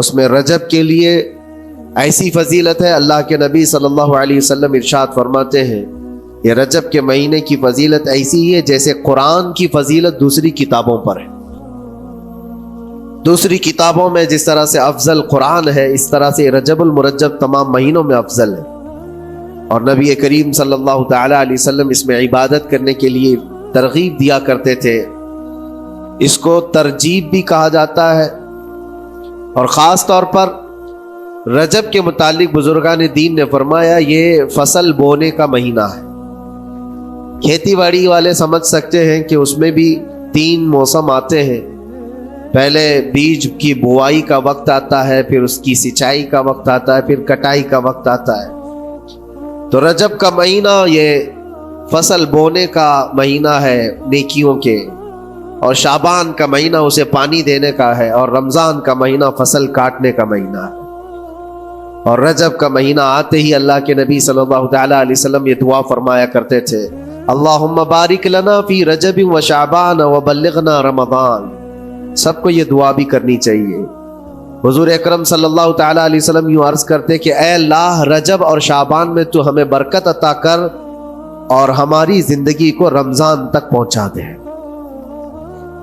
اس میں رجب کے لیے ایسی فضیلت ہے، اللہ کے نبی صلی اللہ علیہ وسلم ارشاد فرماتے ہیں یہ رجب کے مہینے کی فضیلت ایسی ہے جیسے قرآن کی فضیلت دوسری کتابوں پر ہے۔ دوسری کتابوں میں جس طرح سے افضل قرآن ہے، اس طرح سے رجب المرجب تمام مہینوں میں افضل ہے۔ اور نبی کریم صلی اللہ تعالی علیہ وسلم اس میں عبادت کرنے کے لیے ترغیب دیا کرتے تھے۔ اس کو ترجیب بھی کہا جاتا ہے، اور خاص طور پر رجب کے متعلق بزرگان دین نے فرمایا یہ فصل بونے کا مہینہ ہے۔ کھیتی باڑی والے سمجھ سکتے ہیں کہ اس میں بھی 3 موسم آتے ہیں، پہلے بیج کی بوائی کا وقت آتا ہے، پھر اس کی سچائی کا وقت آتا ہے، پھر کٹائی کا وقت آتا ہے۔ تو رجب کا مہینہ یہ فصل بونے کا مہینہ ہے نیکیوں کے، اور شعبان کا مہینہ اسے پانی دینے کا ہے، اور رمضان کا مہینہ فصل کاٹنے کا مہینہ ہے۔ اور رجب کا مہینہ آتے ہی اللہ کے نبی صلی اللہ تعالی علیہ وسلم یہ دعا فرمایا کرتے تھے، اللہم بارک لنا فی رجب و شعبان و بلغنا رمضان۔ سب کو یہ دعا بھی کرنی چاہیے۔ حضور اکرم صلی اللہ تعالی علیہ وسلم یوں عرض کرتے کہ اے اللہ، رجب اور شعبان میں تو ہمیں برکت عطا کر اور ہماری زندگی کو رمضان تک پہنچا دے۔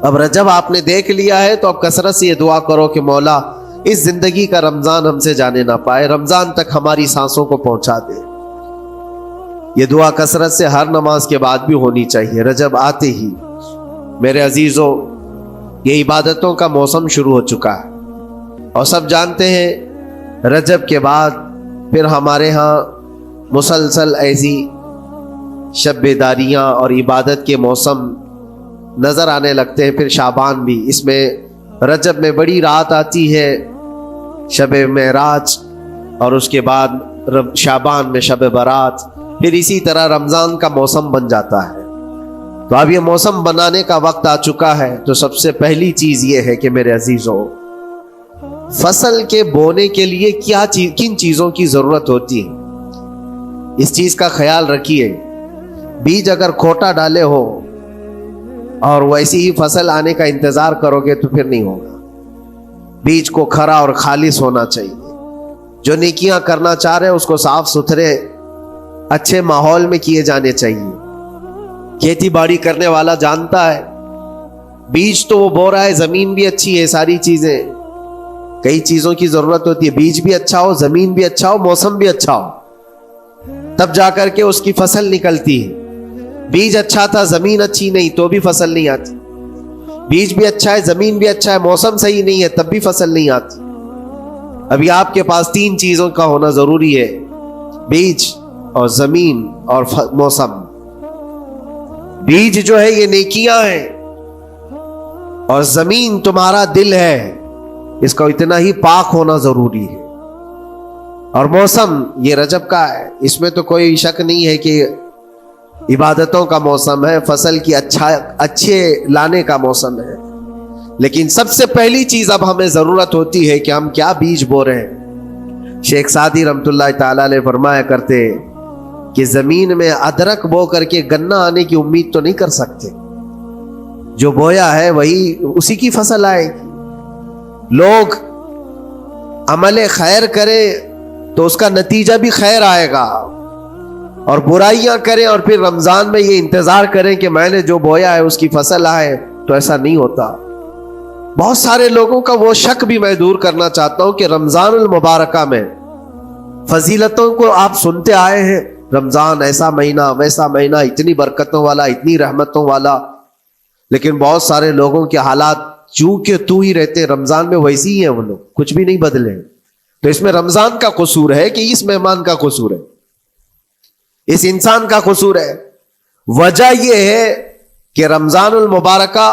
اب رجب آپ نے دیکھ لیا ہے تو اب کثرت سے یہ دعا کرو کہ مولا اس زندگی کا رمضان ہم سے جانے نہ پائے، رمضان تک ہماری سانسوں کو پہنچا دے۔ یہ دعا کثرت سے ہر نماز کے بعد بھی ہونی چاہیے۔ رجب آتے ہی میرے عزیزوں یہ عبادتوں کا موسم شروع ہو چکا ہے، اور سب جانتے ہیں رجب کے بعد پھر ہمارے ہاں مسلسل ایسی شب بیداریاں اور عبادت کے موسم نظر آنے لگتے ہیں۔ پھر شعبان بھی، اس میں رجب میں بڑی رات آتی ہے شب معراج، اور اس کے بعد شعبان میں شب برات، پھر اسی طرح رمضان کا موسم بن جاتا ہے۔ تو اب یہ موسم بنانے کا وقت آ چکا ہے۔ تو سب سے پہلی چیز یہ ہے کہ میرے عزیزوں، فصل کے بونے کے لیے کن چیزوں کی ضرورت ہوتی ہے، اس چیز کا خیال رکھیے۔ بیج اگر کھوٹا ڈالے ہو اور ویسی ہی فصل آنے کا انتظار کرو گے تو پھر نہیں ہوگا۔ بیج کو کھرا اور خالص ہونا چاہیے۔ جو نیکیاں کرنا چاہ رہے ہیں اس کو صاف ستھرے اچھے ماحول میں کیے جانے چاہیے۔ کھیتی باڑی کرنے والا جانتا ہے بیج تو وہ بو رہا ہے، زمین بھی اچھی ہے، ساری چیزیں، کئی چیزوں کی ضرورت ہوتی ہے۔ بیج بھی اچھا ہو، زمین بھی اچھا ہو، موسم بھی اچھا ہو، تب جا کر کے اس کی فصل نکلتی ہے۔ بیج اچھا تھا، زمین اچھی نہیں تو بھی فصل نہیں آتی۔ بیج بھی اچھا ہے، زمین بھی اچھا ہے، موسم صحیح نہیں ہے تب بھی فصل نہیں آتی۔ ابھی آپ کے پاس 3 چیزوں کا ہونا ضروری ہے، بیج اور زمین اور موسم۔ بیج جو ہے یہ نیکیاں ہیں، اور زمین تمہارا دل ہے، اس کا اتنا ہی پاک ہونا ضروری ہے۔ اور موسم یہ رجب کا ہے، اس میں تو کوئی شک نہیں ہے کہ عبادتوں کا موسم ہے، فصل کی اچھے لانے کا موسم ہے۔ لیکن سب سے پہلی چیز اب ہمیں ضرورت ہوتی ہے کہ ہم کیا بیج بو رہے ہیں۔ شیخ سعدی رحمۃ اللہ تعالی علیہ فرمایا کرتے کہ زمین میں ادرک بو کر کے گنا آنے کی امید تو نہیں کر سکتے، جو بویا ہے وہی اسی کی فصل آئے گی۔ لوگ عمل خیر کرے تو اس کا نتیجہ بھی خیر آئے گا، اور برائیاں کریں اور پھر رمضان میں یہ انتظار کریں کہ میں نے جو بویا ہے اس کی فصل آئے، تو ایسا نہیں ہوتا۔ بہت سارے لوگوں کا وہ شک بھی میں دور کرنا چاہتا ہوں کہ رمضان المبارکہ میں فضیلتوں کو آپ سنتے آئے ہیں، رمضان ایسا مہینہ، ویسا مہینہ، اتنی برکتوں والا، اتنی رحمتوں والا، لیکن بہت سارے لوگوں کے حالات چونکہ تو ہی رہتے رمضان میں ویسی ہی ہیں، وہ لوگ کچھ بھی نہیں بدلے۔ تو اس میں رمضان کا قصور ہے کہ اس مہمان کا قصور ہے، اس انسان کا قصور ہے؟ وجہ یہ ہے کہ رمضان المبارکہ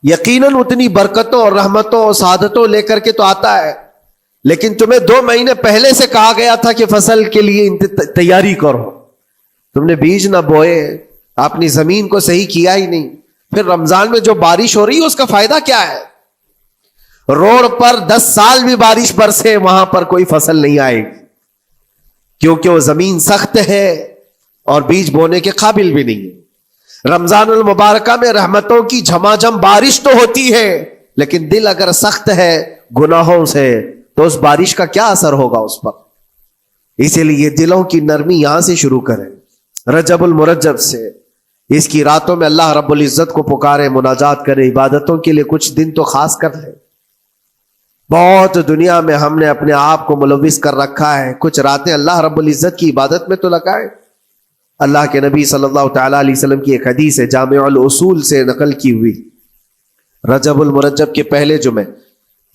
یقیناً اتنی برکتوں اور رحمتوں اور سعادتوں لے کر کے تو آتا ہے، لیکن تمہیں 2 مہینے پہلے سے کہا گیا تھا کہ فصل کے لیے تیاری کرو، تم نے بیج نہ بوئے، اپنی زمین کو صحیح کیا ہی نہیں، پھر رمضان میں جو بارش ہو رہی ہے اس کا فائدہ کیا ہے؟ روڈ پر 10 سال بھی بارش برسے وہاں پر کوئی فصل نہیں آئے گی، کیونکہ وہ زمین سخت ہے اور بیج بونے کے قابل بھی نہیں ہے۔ رمضان المبارکہ میں رحمتوں کی جھما جھم بارش تو ہوتی ہے، لیکن دل اگر سخت ہے گناہوں سے تو اس بارش کا کیا اثر ہوگا اس پر؟ اسی لیے دلوں کی نرمی یہاں سے شروع کریں، رجب المرجب سے۔ اس کی راتوں میں اللہ رب العزت کو پکارے، مناجات کرے، عبادتوں کے لیے کچھ دن تو خاص کر لیں۔ بہت دنیا میں ہم نے اپنے آپ کو ملوث کر رکھا ہے، کچھ راتیں اللہ رب العزت کی عبادت میں تو لگائیں۔ اللہ کے نبی صلی اللہ تعالی علیہ وسلم کی ایک حدیث ہے، جامع الاصول سے نقل کی ہوئی، رجب المرجب کے پہلے جمعے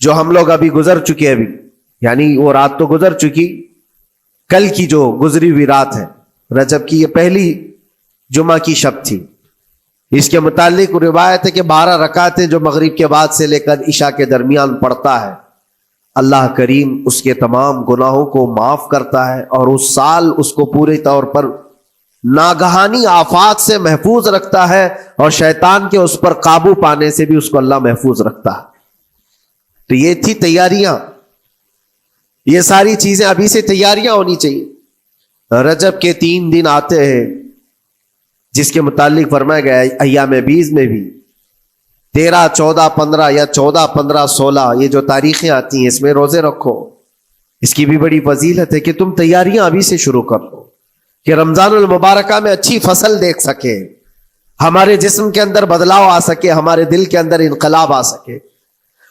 جو ہم لوگ ابھی گزر چکے، ابھی یعنی وہ رات تو گزر چکی، کل کی جو گزری ہوئی رات ہے رجب کی، یہ پہلی جمعہ کی شب تھی۔ اس کے متعلق روایت ہے کہ 12 رکعتیں جو مغرب کے بعد سے لے کر عشاء کے درمیان پڑھتا ہے، اللہ کریم اس کے تمام گناہوں کو معاف کرتا ہے، اور اس سال اس کو پورے طور پر ناگہانی آفات سے محفوظ رکھتا ہے، اور شیطان کے اس پر قابو پانے سے بھی اس کو اللہ محفوظ رکھتا ہے۔ تو یہ تھی تیاریاں، یہ ساری چیزیں ابھی سے تیاریاں ہونی چاہیے۔ رجب کے 3 دن آتے ہیں جس کے متعلق فرمایا گیا ہے ایام بیز میں بھی 13، 14، 15 یا 14، 15، 16 یہ جو تاریخیں آتی ہیں اس میں روزے رکھو۔ اس کی بھی بڑی فضیلت ہے کہ تم تیاریاں ابھی سے شروع کر لو کہ رمضان المبارکہ میں اچھی فصل دیکھ سکے، ہمارے جسم کے اندر بدلاؤ آ سکے، ہمارے دل کے اندر انقلاب آ سکے۔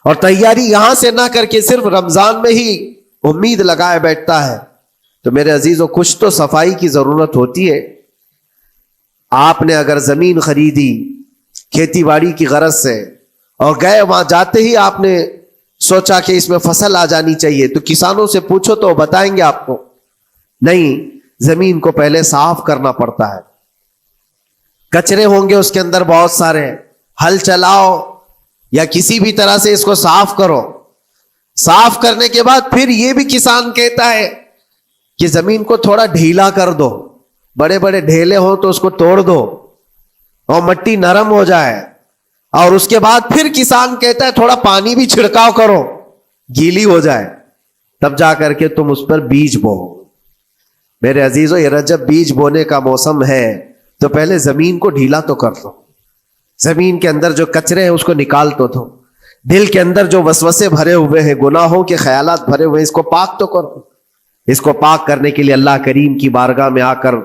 اور تیاری یہاں سے نہ کر کے صرف رمضان میں ہی امید لگائے بیٹھتا ہے تو میرے عزیزوں کچھ تو صفائی کی ضرورت ہوتی ہے۔ آپ نے اگر زمین خریدی کھیتی باڑی کی غرض سے اور گئے، وہاں جاتے ہی آپ نے سوچا کہ اس میں فصل آ جانی چاہیے، تو کسانوں سے پوچھو تو بتائیں گے آپ کو نہیں، زمین کو پہلے صاف کرنا پڑتا ہے، کچرے ہوں گے اس کے اندر بہت سارے، ہل چلاؤ یا کسی بھی طرح سے اس کو صاف کرو۔ صاف کرنے کے بعد پھر یہ بھی کسان کہتا ہے کہ زمین کو تھوڑا ڈھیلا کر دو، بڑے بڑے ڈھیلے ہوں تو اس کو توڑ دو اور مٹی نرم ہو جائے، اور اس کے بعد پھر کسان کہتا ہے تھوڑا پانی بھی چھڑکاؤ کرو، گیلی ہو جائے، تب جا کر کے تم اس پر بیج بو۔ میرے عزیزو، یہ رجب بیج بونے کا موسم ہے تو پہلے زمین کو ڈھیلا تو کر دو، زمین کے اندر جو کچرے ہیں اس کو نکال تو دو، دل کے اندر جو وسوسے بھرے ہوئے ہیں، گناہوں کے خیالات بھرے ہوئے ہیں، اس کو پاک تو کرو۔ اس کو پاک کرنے کے لیے اللہ کریم کی بارگاہ میں آ کر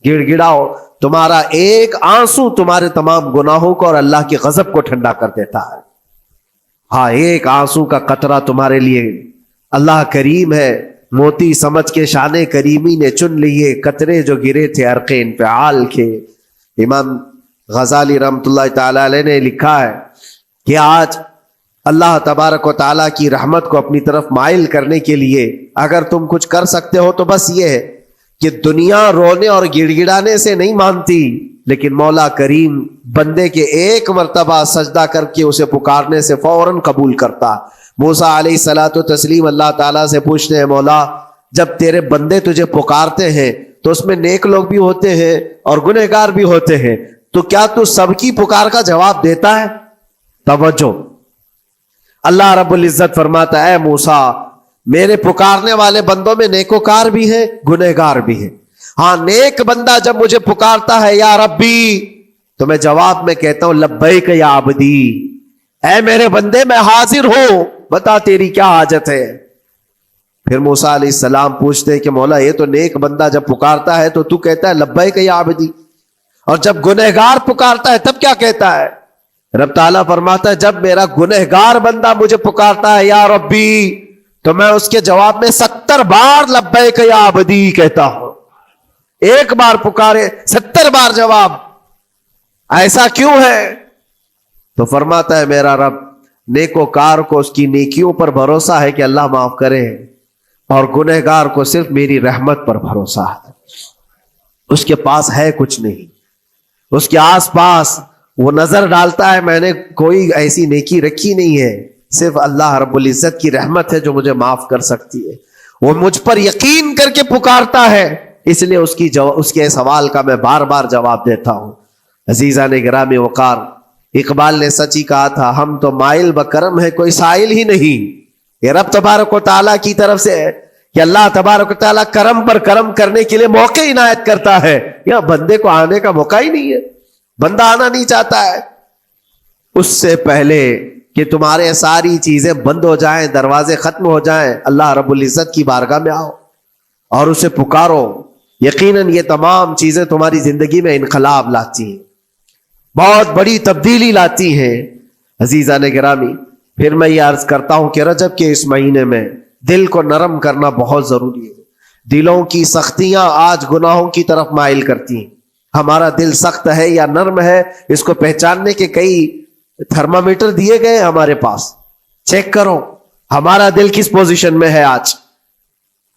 گڑ گڑاؤ، تمہارا ایک آنسو تمہارے تمام گناہوں کو اور اللہ کی غضب کو ٹھنڈا کر دیتا ہے۔ ہاں، ایک آنسو کا قطرہ تمہارے لیے اللہ کریم ہے، موتی سمجھ کے شان کریمی نے چن لیے قطرے جو گرے تھے عرق انفعال کے۔ امام غزالی رحمۃ اللہ تعالی علیہ نے لکھا ہے کہ آج اللہ تبارک و تعالیٰ کی رحمت کو اپنی طرف مائل کرنے کے لیے اگر تم کچھ کر سکتے ہو تو بس یہ ہے کہ دنیا رونے اور گڑ گڑانے سے نہیں مانتی، لیکن مولا کریم بندے کے ایک مرتبہ سجدہ کر کے اسے پکارنے سے فوراً قبول کرتا۔ موسیٰ علیہ الصلاۃ والتسلیم اللہ تعالیٰ سے پوچھتے ہیں، مولا جب تیرے بندے تجھے پکارتے ہیں تو اس میں نیک لوگ بھی ہوتے ہیں اور گنہگار بھی ہوتے ہیں، تو کیا تو سب کی پکار کا جواب دیتا ہے؟ توجہ، اللہ رب العزت فرماتا ہے، اے موسیٰ میرے پکارنے والے بندوں میں نیکوکار بھی ہیں، گنہگار بھی ہیں۔ ہاں، نیک بندہ جب مجھے پکارتا ہے یا ربی، تو میں جواب میں کہتا ہوں لبیک یا عبدی، اے میرے بندے میں حاضر ہوں، بتا تیری کیا حاجت ہے۔ پھر موسیٰ علیہ السلام پوچھتے ہیں کہ مولا یہ تو نیک بندہ جب پکارتا ہے تو تو کہتا ہے لبیک یا عبدی، اور جب گنہگار پکارتا ہے تب کیا کہتا ہے؟ رب تعالیٰ فرماتا ہے جب میرا گنہگار بندہ مجھے پکارتا ہے یا ربی، تو میں اس کے جواب میں 70 بار لبیک یا عبدی کہتا ہوں۔ ایک بار پکارے 70 بار جواب، ایسا کیوں ہے؟ تو فرماتا ہے میرا رب نیکوکار کو اس کی نیکیوں پر بھروسہ ہے کہ اللہ معاف کرے، اور گنہگار کو صرف میری رحمت پر بھروسہ ہے۔ اس کے پاس ہے کچھ نہیں، اس کے آس پاس وہ نظر ڈالتا ہے میں نے کوئی ایسی نیکی رکھی نہیں ہے، صرف اللہ رب العزت کی رحمت ہے جو مجھے معاف کر سکتی ہے۔ وہ مجھ پر یقین کر کے پکارتا ہے، اس لیے اس کے سوال کا میں بار بار جواب دیتا ہوں۔ عزیزان گرامی وقار، اقبال نے سچ ہی کہا تھا، ہم تو مائل بکرم ہے کوئی سائل ہی نہیں۔ یہ رب تبارک و تعالیٰ کی طرف سے ہے کہ اللہ تبارک و تعالیٰ کرم پر کرم کرنے کے لیے موقع عنایت کرتا ہے، یا بندے کو آنے کا موقع ہی نہیں ہے، بندہ آنا نہیں چاہتا ہے۔ اس سے پہلے کہ تمہارے ساری چیزیں بند ہو جائیں، دروازے ختم ہو جائیں، اللہ رب العزت کی بارگاہ میں آؤ اور اسے پکارو، یقیناً یہ تمام چیزیں تمہاری زندگی میں انقلاب لاتی ہیں، بہت بڑی تبدیلی لاتی ہیں۔ عزیزان گرامی، پھر میں یہ عرض کرتا ہوں کہ رجب کے اس مہینے میں دل کو نرم کرنا بہت ضروری ہے۔ دلوں کی سختیاں آج گناہوں کی طرف مائل کرتی ہیں۔ ہمارا دل سخت ہے یا نرم ہے، اس کو پہچاننے کے کئی تھرمامیٹر دیے گئے ہمارے پاس، چیک کرو ہمارا دل کس پوزیشن میں ہے آج۔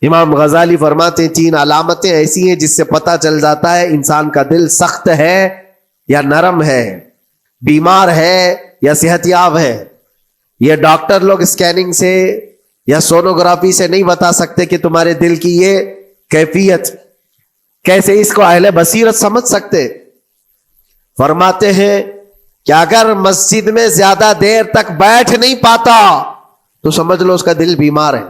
امام غزالی فرماتے ہیں 3 علامتیں ایسی ہیں جس سے پتہ چل جاتا ہے انسان کا دل سخت ہے یا نرم ہے، بیمار ہے یا صحت یاب ہے۔ یہ ڈاکٹر لوگ اسکیننگ سے یا سونوگرافی سے نہیں بتا سکتے کہ تمہارے دل کی یہ کیفیت، کیسے اس کو اہل بصیرت سمجھ سکتے؟ فرماتے ہیں کہ اگر مسجد میں زیادہ دیر تک بیٹھ نہیں پاتا تو سمجھ لو اس کا دل بیمار ہے،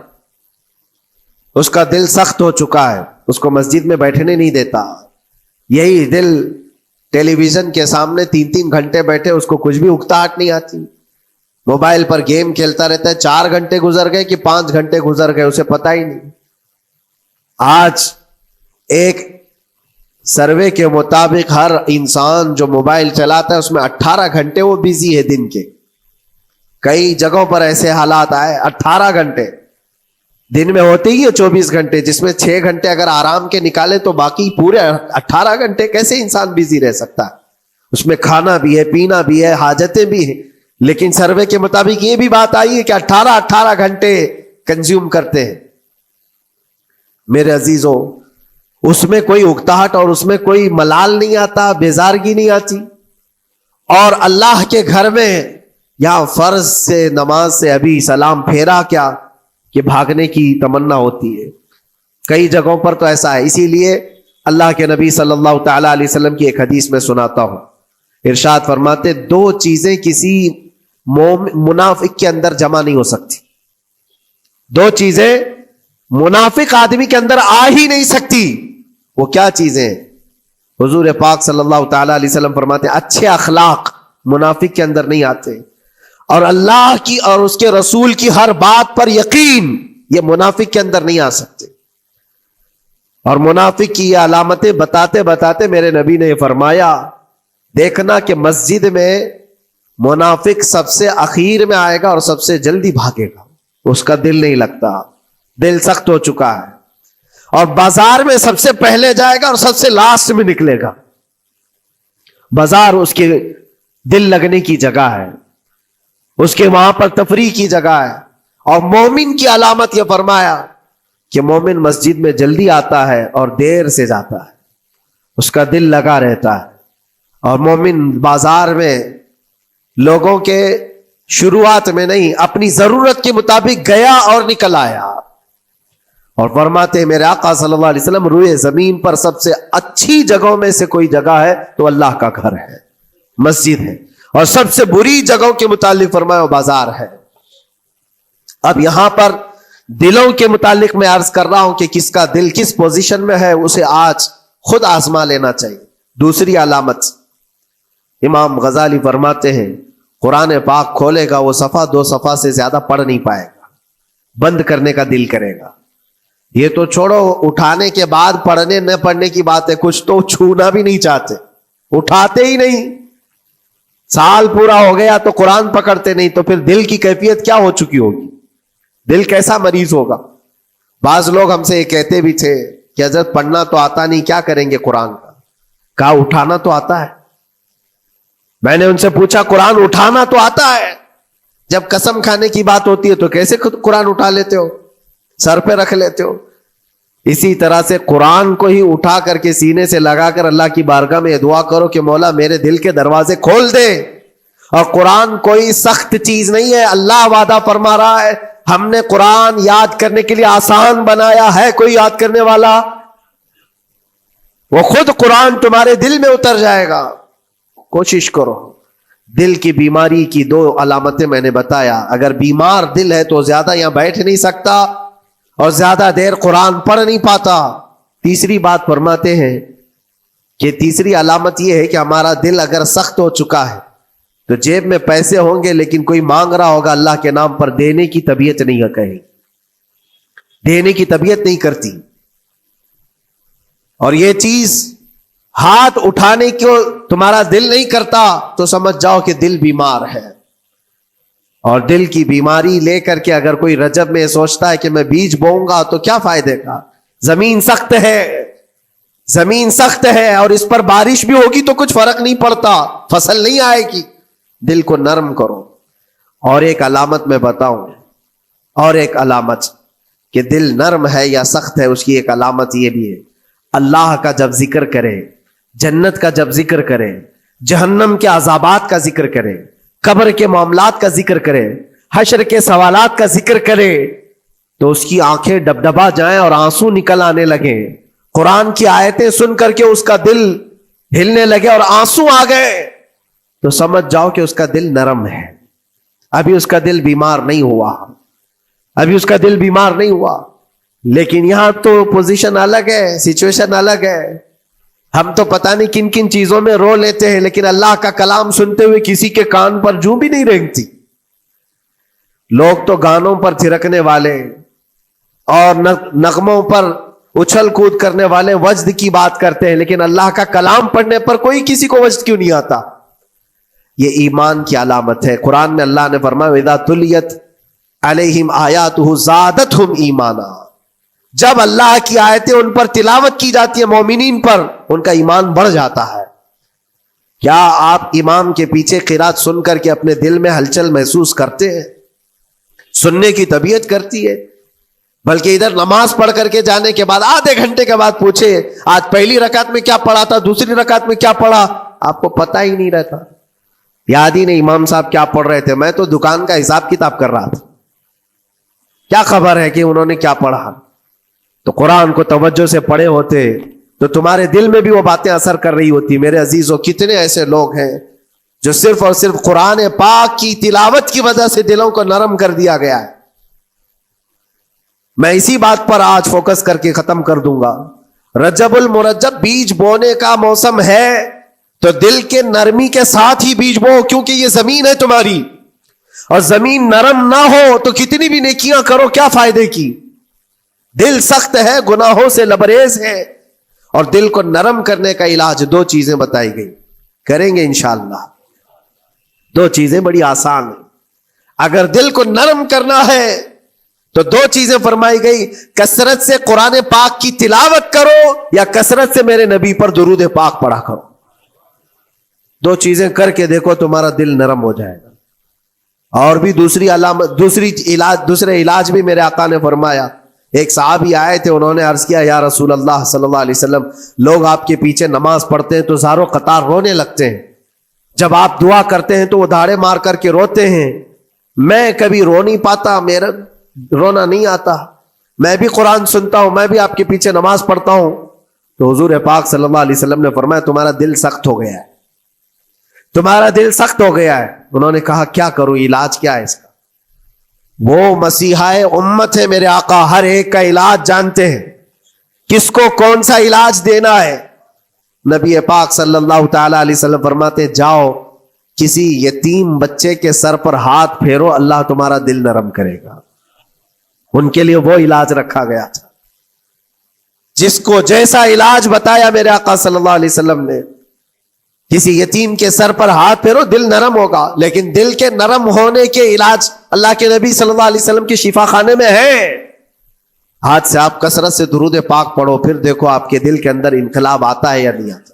اس کا دل سخت ہو چکا ہے، اس کو مسجد میں بیٹھنے نہیں دیتا۔ یہی دل ٹیلی ویژن کے سامنے 3 گھنٹے بیٹھے، اس کو کچھ بھی اکتاہٹ نہیں آتی، موبائل پر گیم کھیلتا رہتا ہے، 4 گھنٹے گزر گئے کہ 5 گھنٹے گزر گئے اسے پتہ ہی نہیں۔ آج ایک سروے کے مطابق ہر انسان جو موبائل چلاتا ہے اس میں 18 گھنٹے وہ بزی ہے دن کے۔ کئی جگہوں پر ایسے حالات آئے 18 گھنٹے دن میں ہوتے ہی ہے 24 گھنٹے، جس میں 6 گھنٹے اگر آرام کے نکالے تو باقی پورے 18 گھنٹے کیسے انسان بزی رہ سکتا ہے؟ اس میں کھانا بھی ہے، پینا بھی ہے، حاجتیں بھی ہیں، لیکن سروے کے مطابق یہ بھی بات آئی ہے کہ 18 گھنٹے کنزیوم کرتے ہیں۔ میرے عزیزوں، اس میں کوئی اکتاہٹ اور اس میں کوئی ملال نہیں آتا، بیزارگی نہیں آتی۔ اور اللہ کے گھر میں یا فرض سے نماز سے ابھی سلام پھیرا کیا کہ بھاگنے کی تمنا ہوتی ہے۔ کئی جگہوں پر تو ایسا ہے، اسی لیے اللہ کے نبی صلی اللہ تعالی علیہ وسلم کی ایک حدیث میں سناتا ہوں، ارشاد فرماتے 2 چیزیں کسی منافق کے اندر جمع نہیں ہو سکتی، 2 چیزیں منافق آدمی کے اندر آ ہی نہیں سکتی۔ وہ کیا چیزیں؟ حضور پاک صلی اللہ تعالی علیہ وسلم فرماتے ہیں اچھے اخلاق منافق کے اندر نہیں آتے، اور اللہ کی اور اس کے رسول کی ہر بات پر یقین، یہ منافق کے اندر نہیں آ سکتے۔ اور منافق کی یہ علامتیں بتاتے بتاتے میرے نبی نے فرمایا، دیکھنا کہ مسجد میں منافق سب سے اخیر میں آئے گا اور سب سے جلدی بھاگے گا، اس کا دل نہیں لگتا، دل سخت ہو چکا ہے۔ اور بازار میں سب سے پہلے جائے گا اور سب سے لاسٹ میں نکلے گا۔ بازار اس کے دل لگنے کی جگہ ہے، اس کے وہاں پر تفریح کی جگہ ہے۔ اور مومن کی علامت یہ فرمایا کہ مومن مسجد میں جلدی آتا ہے اور دیر سے جاتا ہے، اس کا دل لگا رہتا ہے۔ اور مومن بازار میں لوگوں کے شروعات میں نہیں، اپنی ضرورت کے مطابق گیا اور نکل آیا۔ اور فرماتے ہیں میرے آقا صلی اللہ علیہ وسلم، روئے زمین پر سب سے اچھی جگہوں میں سے کوئی جگہ ہے تو اللہ کا گھر ہے، مسجد ہے، اور سب سے بری جگہوں کے متعلق فرمایا وہ بازار ہے۔ اب یہاں پر دلوں کے متعلق میں عرض کر رہا ہوں کہ کس کا دل کس پوزیشن میں ہے، اسے آج خود آزما لینا چاہیے۔ دوسری علامت، امام غزالی فرماتے ہیں قرآن پاک کھولے گا وہ صفحہ 2 صفحہ سے زیادہ پڑھ نہیں پائے گا، بند کرنے کا دل کرے گا۔ یہ تو چھوڑو اٹھانے کے بعد پڑھنے نہ پڑھنے کی بات ہے، کچھ تو چھونا بھی نہیں چاہتے، اٹھاتے ہی نہیں۔ سال پورا ہو گیا تو قرآن پکڑتے نہیں، تو پھر دل کی کیفیت کیا ہو چکی ہوگی؟ دل کیسا مریض ہوگا؟ بعض لوگ ہم سے یہ کہتے بھی تھے کہ حضرت پڑھنا تو آتا نہیں، کیا کریں گے قرآن کا؟ کہا اٹھانا تو آتا ہے۔ میں نے ان سے پوچھا قرآن اٹھانا تو آتا ہے، جب قسم کھانے کی بات ہوتی ہے تو کیسے قرآن اٹھا لیتے ہو، سر پہ رکھ لیتے ہو؟ اسی طرح سے قرآن کو ہی اٹھا کر کے سینے سے لگا کر اللہ کی بارگاہ میں دعا کرو کہ مولا میرے دل کے دروازے کھول دے۔ اور قرآن کوئی سخت چیز نہیں ہے، اللہ وعدہ فرما رہا ہے ہم نے قرآن یاد کرنے کے لیے آسان بنایا ہے۔ کوئی یاد کرنے والا؟ وہ خود قرآن تمہارے دل میں اتر جائے گا۔ کوشش کرو۔ دل کی بیماری کی 2 علامتیں میں نے بتایا، اگر بیمار دل ہے تو زیادہ یہاں بیٹھ نہیں سکتا اور زیادہ دیر قرآن پڑھ نہیں پاتا۔ تیسری بات فرماتے ہیں کہ تیسری علامت یہ ہے کہ ہمارا دل اگر سخت ہو چکا ہے تو جیب میں پیسے ہوں گے لیکن کوئی مانگ رہا ہوگا اللہ کے نام پر، دینے کی طبیعت نہیں ہے، کہیں دینے کی طبیعت نہیں کرتی. اور یہ چیز ہاتھ اٹھانے کو تمہارا دل نہیں کرتا تو سمجھ جاؤ کہ دل بیمار ہے. اور دل کی بیماری لے کر کے اگر کوئی رجب میں سوچتا ہے کہ میں بیج بوؤں گا تو کیا فائدے کا؟ زمین سخت ہے، زمین سخت ہے، اور اس پر بارش بھی ہوگی تو کچھ فرق نہیں پڑتا، فصل نہیں آئے گی. دل کو نرم کرو. اور ایک علامت میں بتاؤں، اور ایک علامت کہ دل نرم ہے یا سخت ہے، اس کی ایک علامت یہ بھی ہے، اللہ کا جب ذکر کرے، جنت کا جب ذکر کرے، جہنم کے عذابات کا ذکر کرے، قبر کے معاملات کا ذکر کرے، حشر کے سوالات کا ذکر کرے، تو اس کی آنکھیں ڈبڈبا جائیں اور آنسو نکل آنے لگے. قرآن کی آیتیں سن کر کے اس کا دل ہلنے لگے اور آنسو آ گئے، تو سمجھ جاؤ کہ اس کا دل نرم ہے. ابھی اس کا دل بیمار نہیں ہوا، ابھی اس کا دل بیمار نہیں ہوا. لیکن یہاں تو پوزیشن الگ ہے، سچویشن الگ ہے. ہم تو پتہ نہیں کن کن چیزوں میں رو لیتے ہیں، لیکن اللہ کا کلام سنتے ہوئے کسی کے کان پر جوں بھی نہیں رینگتی. لوگ تو گانوں پر تھرکنے والے اور نغموں پر اچھل کود کرنے والے وجد کی بات کرتے ہیں، لیکن اللہ کا کلام پڑھنے پر کوئی کسی کو وجد کیوں نہیں آتا؟ یہ ایمان کی علامت ہے. قرآن میں اللہ نے فرمایا وَإِذَا تُلِيَتْ عَلَيْهِمْ آيَاتُهُ زَادَتْهُمْ ایمانا. جب اللہ کی آیتیں ان پر تلاوت کی جاتی ہے، مومنین پر، ان کا ایمان بڑھ جاتا ہے. کیا آپ امام کے پیچھے قرات سن کر کے اپنے دل میں ہلچل محسوس کرتے ہیں؟ سننے کی طبیعت کرتی ہے. بلکہ ادھر نماز پڑھ کر کے جانے کے بعد آدھے گھنٹے کے بعد پوچھے آج پہلی رکعت میں کیا پڑھا تھا، دوسری رکعت میں کیا پڑھا، آپ کو پتہ ہی نہیں رہتا. یاد ہی نہیں امام صاحب کیا پڑھ رہے تھے، میں تو دکان کا حساب کتاب کر رہا تھا، کیا خبر ہے کہ انہوں نے کیا پڑھا. تو قرآن کو توجہ سے پڑھے ہوتے تو تمہارے دل میں بھی وہ باتیں اثر کر رہی ہوتی. میرے عزیزوں، کتنے ایسے لوگ ہیں جو صرف اور صرف قرآن پاک کی تلاوت کی وجہ سے دلوں کو نرم کر دیا گیا ہے. میں اسی بات پر آج فوکس کر کے ختم کر دوں گا. رجب المرجب بیج بونے کا موسم ہے، تو دل کے نرمی کے ساتھ ہی بیج بو، کیونکہ یہ زمین ہے تمہاری، اور زمین نرم نہ ہو تو کتنی بھی نیکیاں کرو کیا فائدے کی. دل سخت ہے، گناہوں سے لبریز ہے، اور دل کو نرم کرنے کا علاج دو چیزیں بتائی گئی، کریں گے انشاءاللہ. دو چیزیں بڑی آسان ہیں. اگر دل کو نرم کرنا ہے تو دو چیزیں فرمائی گئی، کثرت سے قرآن پاک کی تلاوت کرو یا کثرت سے میرے نبی پر درود پاک پڑھا کرو. دو چیزیں کر کے دیکھو، تمہارا دل نرم ہو جائے گا. اور بھی دوسری علامت، دوسرے علاج بھی میرے آقا نے فرمایا. ایک صحابی آئے تھے، انہوں نے عرض کیا یا رسول اللہ صلی اللہ علیہ وسلم، لوگ آپ کے پیچھے نماز پڑھتے ہیں تو زاروں قطار رونے لگتے ہیں، جب آپ دعا کرتے ہیں تو وہ دھاڑے مار کر کے روتے ہیں. میں کبھی رو نہیں پاتا، میرا رونا نہیں آتا، میں بھی قرآن سنتا ہوں، میں بھی آپ کے پیچھے نماز پڑھتا ہوں. تو حضور پاک صلی اللہ علیہ وسلم نے فرمایا تمہارا دل سخت ہو گیا ہے، تمہارا دل سخت ہو گیا ہے. انہوں نے کہا کیا کروں، علاج کیا ہے اس کا؟ وہ مسیحا امت ہے میرے آقا، ہر ایک کا علاج جانتے ہیں، کس کو کون سا علاج دینا ہے. نبی پاک صلی اللہ تعالی علیہ وسلم فرماتے جاؤ کسی یتیم بچے کے سر پر ہاتھ پھیرو، اللہ تمہارا دل نرم کرے گا. ان کے لیے وہ علاج رکھا گیا تھا. جس کو جیسا علاج بتایا میرے آقا صلی اللہ علیہ وسلم نے، کسی یتیم کے سر پر ہاتھ پھیرو، دل نرم ہوگا. لیکن دل کے نرم ہونے کے علاج اللہ کے نبی صلی اللہ علیہ وسلم کے شفا خانے میں ہے. آج سے آپ کثرت سے درود پاک پڑھو، پھر دیکھو آپ کے دل کے اندر انقلاب آتا ہے یا نہیں آتا.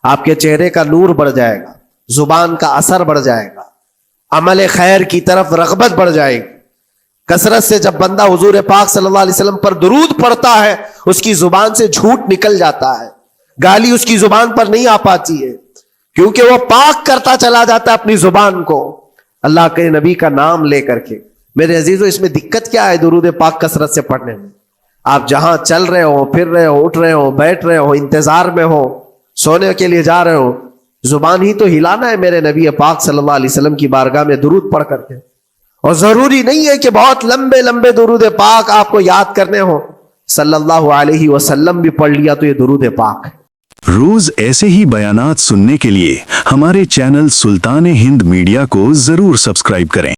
آپ کے چہرے کا نور بڑھ جائے گا، زبان کا اثر بڑھ جائے گا، عمل خیر کی طرف رغبت بڑھ جائے گی. کثرت سے جب بندہ حضور پاک صلی اللہ علیہ وسلم پر درود پڑھتا ہے، اس کی زبان سے جھوٹ نکل جاتا ہے، گالی اس کی زبان پر نہیں آ پاتی ہے، کیونکہ وہ پاک کرتا چلا جاتا ہے اپنی زبان کو اللہ کے نبی کا نام لے کر کے. میرے عزیزوں، اس میں دقت کیا ہے درود پاک کثرت سے پڑھنے میں؟ آپ جہاں چل رہے ہو، پھر رہے ہو، اٹھ رہے ہو، بیٹھ رہے ہو، انتظار میں ہو، سونے کے لیے جا رہے ہو، زبان ہی تو ہلانا ہے میرے نبی پاک صلی اللہ علیہ وسلم کی بارگاہ میں درود پڑھ کر کے. اور ضروری نہیں ہے کہ بہت لمبے لمبے درود پاک آپ کو یاد کرنے ہو، صلی اللہ علیہ وسلم بھی پڑھ لیا تو یہ درود پاک ہے. روز ایسے ہی بیانات سننے کے لیے ہمارے چینل سلطان ہند میڈیا کو ضرور سبسکرائب کریں۔